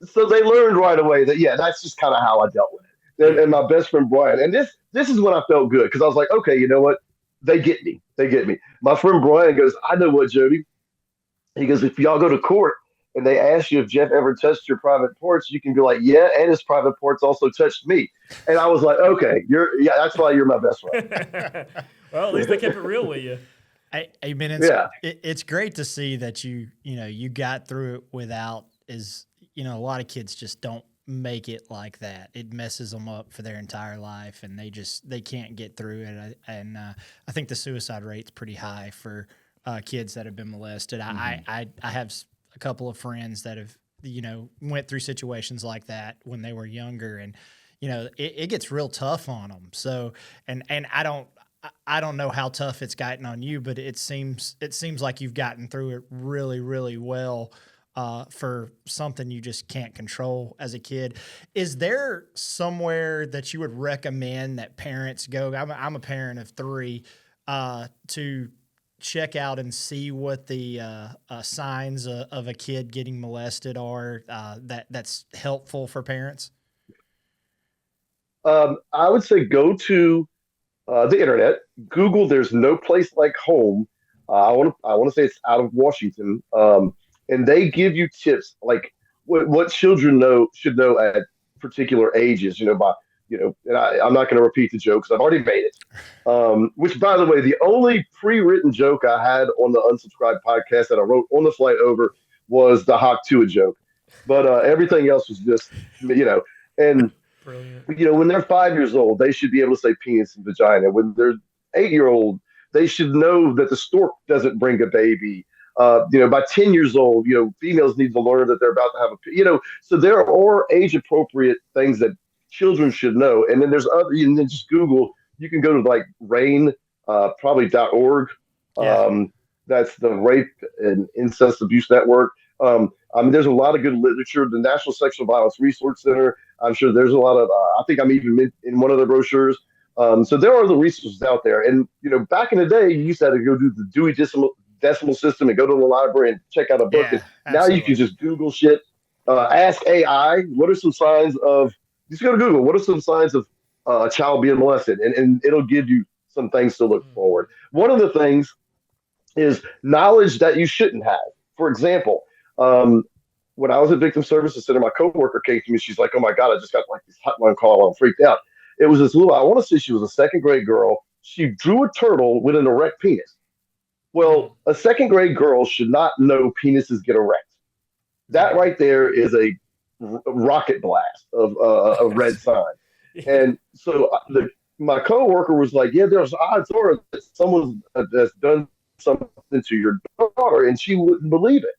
so they learned right away that yeah, that's just kind of how I dealt with it. And my best friend Brian, and this is when I felt good because I was like, okay, you know what? They get me. They get me. My friend Brian goes, "I know what, Jody." He goes, "If y'all go to court and they ask you if Jeff ever touched your private parts, you can be like, yeah, and his private parts also touched me." And I was like, okay, that's why you're my best friend. Well, at least they kept it real with you. I mean, Yeah. it's great to see that you got through it without a lot of kids just don't make it like that. It messes them up for their entire life, and they can't get through it. And I think the suicide rate's pretty high for kids that have been molested. I have a couple of friends that have went through situations like that when they were younger, and it gets real tough on them. So and I don't know how tough it's gotten on you, but it seems like you've gotten through it really, really well for something you just can't control as a kid. Is there somewhere that you would recommend that parents go? I'm a parent of three, to check out and see what the signs of a kid getting molested are, that's helpful for parents? I would say go to the internet, Google. There's no place like home. I want to say it's out of Washington, and they give you tips like what children know should know at particular ages. And I'm not going to repeat the joke because I've already made it. Which, by the way, the only pre-written joke I had on the Unsubscribed podcast that I wrote on the flight over was the Hawk Tuah joke, but everything else was just and Brilliant. when they're 5 years old, they should be able to say penis and vagina. When they're 8 year old, they should know that the stork doesn't bring a baby. By 10 years old, females need to learn that they're about to have so there are age appropriate things that children should know. And then there's other, and then just Google, you can go to like RAIN, probably.org. Yeah. That's the Rape and Incest Abuse Network. There's a lot of good literature. The National Sexual Violence Resource Center. I'm sure there's a lot of. I think I'm even in one of the brochures. So there are the resources out there. And back in the day, you used to have to go do the Dewey Decimal System and go to the library and check out a book. Yeah, And now you can just Google shit. Ask AI. What are some signs of? Just go to Google. What are some signs of a child being molested? And it'll give you some things to look forward. One of the things is knowledge that you shouldn't have. For example, when I was at Victim Services Center, my coworker came to me. She's like, "Oh my God, I just got like this hotline call. I'm freaked out." It was this little. I want to say she was a second grade girl. She drew a turtle with an erect penis. Well, a second grade girl should not know penises get erect. That right there is a rocket blast of a red sign. And so my coworker was like, "Yeah, there's odds are that someone that's done something to your daughter," and she wouldn't believe it.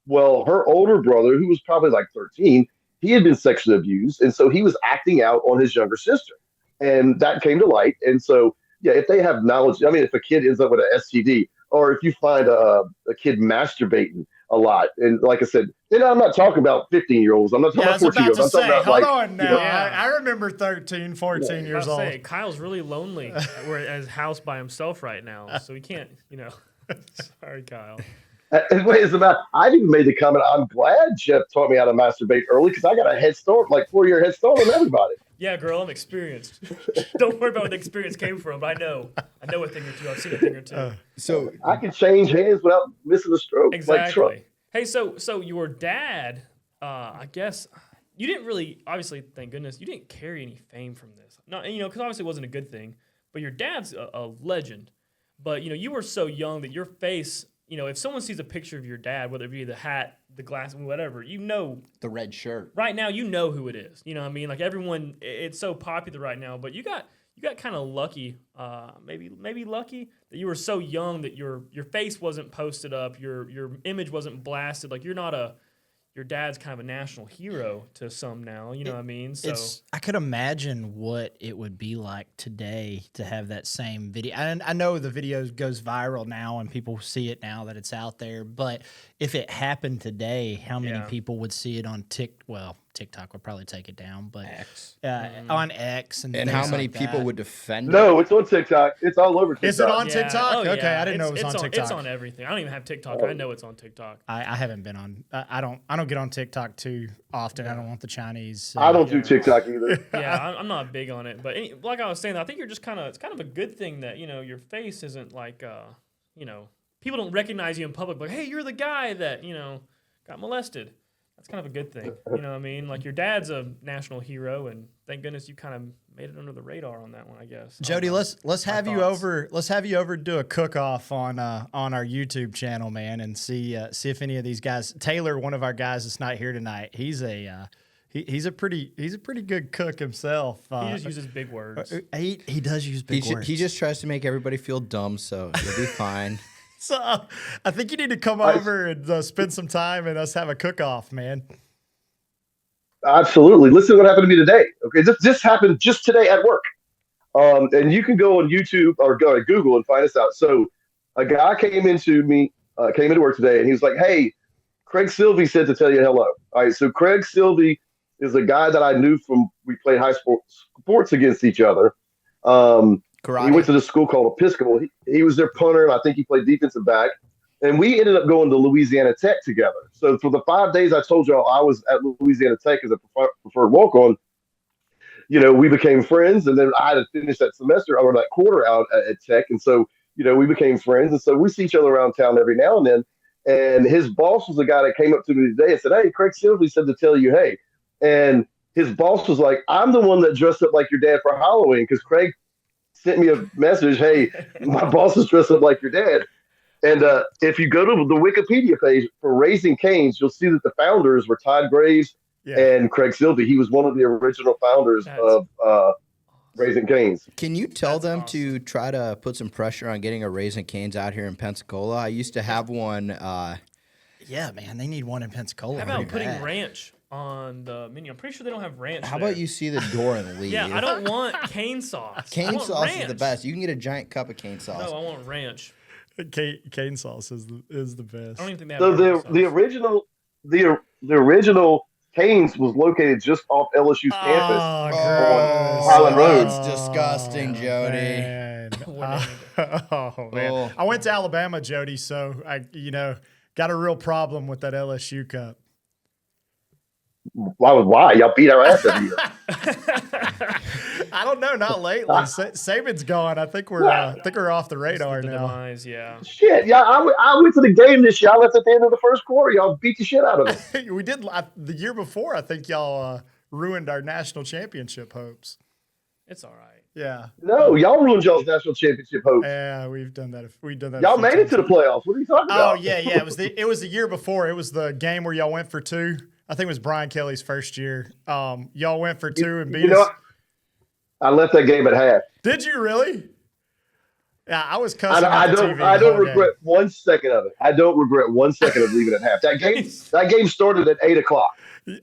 Well, her older brother, who was probably like 13, he had been sexually abused, and so he was acting out on his younger sister, and that came to light. And so, yeah, if they have knowledge, I mean, if a kid ends up with an STD, or if you find a kid masturbating a lot, and like I said, I'm not talking about 15-year-olds. I'm not talking Yeah, I about was about 14-year-olds. to I'm talking say, about hold like, on now. Yeah. I remember 13, 14 years old. Say, Kyle's really lonely. We're at his house by himself right now, so he can't. Sorry, Kyle. Wait, it's about. I've even made the comment. I'm glad Jeff taught me how to masturbate early because I got a head start, like 4-year head start on everybody. Yeah, girl, I'm experienced. Don't worry about where the experience came from, but I know a thing or two. I've seen a thing or two. So I can change hands without missing a stroke. Like Trump. Exactly. Hey, so your dad, I guess you didn't really, obviously, thank goodness, you didn't carry any fame from this. No, because obviously it wasn't a good thing. But your dad's a legend. But you were so young that your face, if someone sees a picture of your dad, whether it be the hat, the glasses, whatever, the red shirt. right now you know who it is. You know what I mean? Like everyone, it's so popular right now. But you got kind of lucky, maybe lucky that you were so young that your face wasn't posted up, your image wasn't blasted. Like your dad's kind of a national hero to some now. You know what I mean? So I could imagine what it would be like today to have that same video. And I know the video goes viral now and people see it now that it's out there. But if it happened today, how many people would see it on TikTok would probably take it down, but X. on X And things how many like people that. would defend No, it? it's on TikTok. It's all over TikTok. Is it on Yeah. TikTok? Oh, Okay, yeah. I didn't know it was on TikTok. It's on everything. I don't even have TikTok. I know it's on TikTok. I haven't been on. I don't get on TikTok too often. I don't want the Chinese. I don't do TikTok either. Yeah, I'm not big on it, but like I was saying, I think you're just it's kind of a good thing that your face isn't like people don't recognize you in public. Like, hey, you're the guy that got molested. That's kind of a good thing. You know what I mean? Like your dad's a national hero, and thank goodness you kind of made it under the radar on that one, I guess. Jody, let's have you thoughts. over. Let's have you over do a cook off on our YouTube channel, man, and see if any of these guys. Taylor, one of our guys that's not here tonight, he's a pretty good cook himself. He just uses big words. He does use big words. He just tries to make everybody feel dumb, so you'll be fine. So I think you need to come over and spend some time and us have a cook off, man. Absolutely. Listen to what happened to me today. Okay, this happened just today at work. And you can go on YouTube or go to Google and find this out. So a guy came into work today, and he was like, "Hey, Craig Silvey said to tell you hello." All right, so Craig Silvey is a guy that I knew from we played high sports against each other. Karate. He went to the school called Episcopal. He was their punter, and I think he played defensive back. And we ended up going to Louisiana Tech together. So for the 5 days I told y'all I was at Louisiana Tech as a preferred walk-on, we became friends, and then I had to finish that semester or that quarter out at Tech, and so we became friends, and so we see each other around town every now and then. And his boss was the guy that came up to me today and said, "Hey, Craig Silvey said to tell you, hey." And his boss was like, "I'm the one that dressed up like your dad for Halloween because Craig sent me a message. Hey, my boss is dressed up like your dad." And if you go to the Wikipedia page for Raising Cane's, you'll see that the founders were Todd Graves and Craig Silvey. He was one of the original founders of Raising Cane's. Can you tell them to try to put some pressure on getting a Raising Cane's out here in Pensacola? I used to have one. Yeah, man, they need one in Pensacola. How about putting ranch on the menu? I'm pretty sure they don't have ranch. How about you see the door and leave? Yeah, I don't want cane sauce. Cane sauce ranch. is the best. You can get a giant cup of cane sauce. No, I want ranch. Cane sauce is the best. I don't even think they have So the original Cane's was located just off LSU's campus on Highland Road. That's disgusting, Jody. Man. Man. I went to Alabama, Jody, so I got a real problem with that LSU cup. Why? Y'all beat our ass every year. I don't know, not lately. Saban's gone. I think we're off the radar now. Demise, yeah. Shit, yeah. I went to the game this year. I left at the end of the first quarter. Y'all beat the shit out of it. We did the year before. I think y'all ruined our national championship hopes. It's all right. Yeah. No, y'all ruined y'all's national championship hopes. Yeah, we've done that. Y'all made it to the playoffs. What are you talking about? Oh yeah. It was the year before. It was the game where y'all went for two. I think it was Brian Kelly's first year. Y'all went for two and beat us. I left that game at half. Did you really? Yeah, I was cussing. I don't regret 1 second of it. I don't regret 1 second of leaving at half. That game started at 8:00.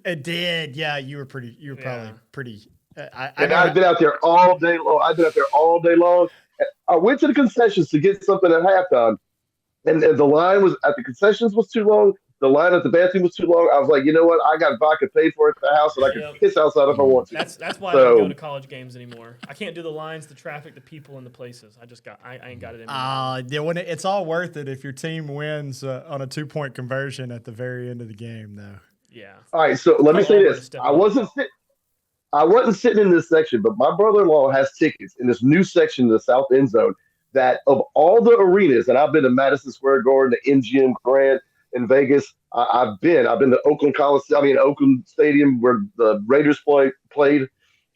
It did. Yeah, you were probably pretty. I've been out there all day long. I went to the concessions to get something at halftime, and the line was at the concessions was too long. The line at the bathroom was too long. I was like, you know what? I got vodka paid for it at the house, and I can piss outside if I want to. That's why I don't go to college games anymore. I can't do the lines, the traffic, the people, and the places. I ain't got it in me. It's all worth it if your team wins on a 2-point conversion at the very end of the game, though. Yeah. All right, so let me say this: I wasn't sitting in this section, but my brother-in-law has tickets in this new section of the South End Zone. That of all the arenas, and I've been to Madison Square Garden, the MGM Grand in Vegas. I've been to Oakland Stadium where the Raiders played.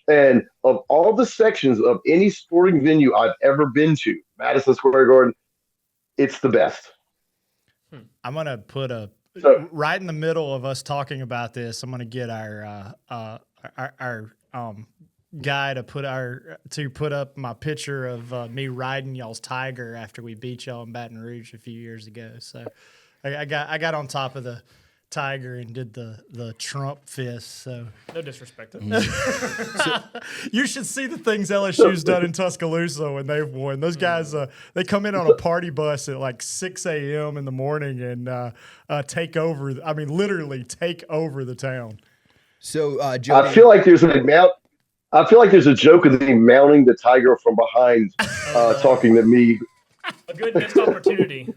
And of all the sections of any sporting venue I've ever been to, Madison Square Garden, it's the best. I'm going to put right in the middle of us talking about this. I'm going to get our guy to put up my picture of me riding y'all's Tiger after we beat y'all in Baton Rouge a few years ago. So I got on top of the Tiger and did the Trump fist. So no disrespect. You should see the things LSU's done in Tuscaloosa when they've won. Those guys, they come in on a party bus at like 6 a.m. in the morning and take over. I mean, literally take over the town. So, Jody, I feel like there's a joke of me mounting the Tiger from behind, talking to me. A good missed opportunity.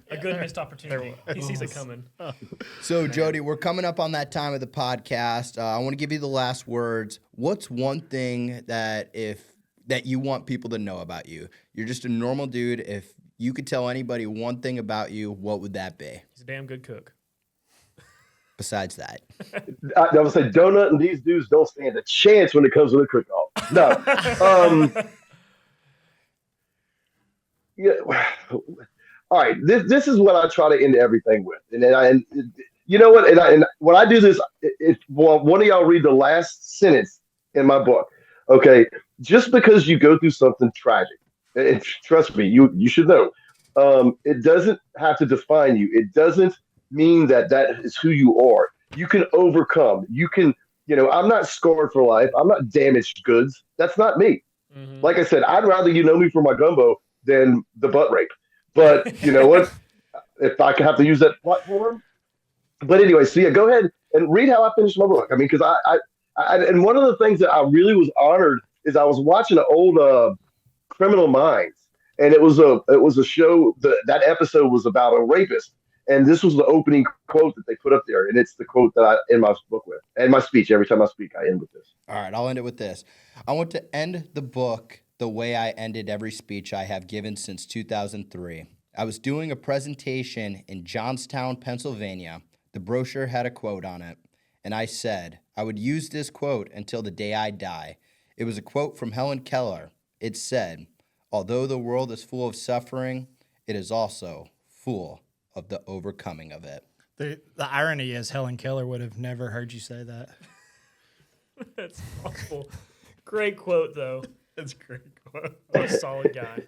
He sees it coming. So, Jody, we're coming up on that time of the podcast. I want to give you the last words. What's one thing that you want people to know about you? You're just a normal dude. If you could tell anybody one thing about you, what would that be? He's a damn good cook. Besides that, I would say Donut and these dudes don't stand a chance when it comes to the cook-off. No. Yeah. All right. This is what I try to end everything with, and you know what? And when I do this, one of y'all read the last sentence in my book. Okay, just because you go through something tragic, and trust me, you should know, it doesn't have to define you. It doesn't mean that is who you are. You can overcome. You can. I'm not scarred for life. I'm not damaged goods. That's not me. Mm-hmm. Like I said, I'd rather you know me for my gumbo than the butt rape. But you know what? If I could have to use that platform. But anyway, so yeah, go ahead and read how I finished my book. I mean, because I and one of the things that I really was honored is I was watching an old Criminal Minds, and it was a show that episode was about a rapist, And this was the opening quote that they put up there, and it's the quote that I end my book with, and my speech. Every time I speak, I end with this. All right, I'll end it with this. I want to end the book the way I ended every speech I have given since 2003. I was doing a presentation in Johnstown, Pennsylvania. The brochure had a quote on it, and I said I would use this quote until the day I die. It was a quote from Helen Keller. It said, "Although the world is full of suffering, it is also full of the overcoming of it." The irony is Helen Keller would have never heard you say that. That's awful. Great quote, though. That's great quote. What a solid guy.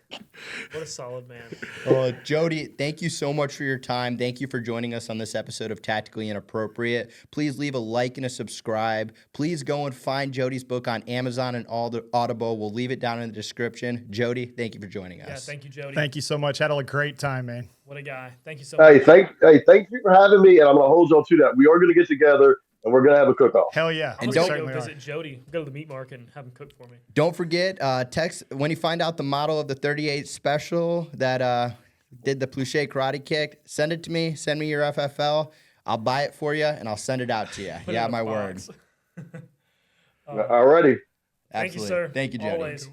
What a solid man. Jody, thank you so much for your time. Thank you for joining us on this episode of Tactically Inappropriate. Please leave a like and a subscribe. Please go and find Jody's book on Amazon and Audible. We'll leave it down in the description. Jody, thank you for joining us. Yeah, thank you, Jody. Thank you so much. Had a great time, man. What a guy. Thank you so Hey, much. thank you for having me, and I'm gonna hold y'all to that. We are gonna get together, and we're gonna have a cook-off. Hell yeah. I'm And gonna don't- go certainly visit are. Jody. Go to the meat market and have him cook for me. Don't forget, text when you find out the model of the 38 special that did the Pluche karate kick. Send it to me. Send me your FFL. I'll buy it for you, and I'll send it out to you. Put it Yeah, in a my word. box. Alrighty. Thank you, Absolutely. sir. Thank you, Jody. Always.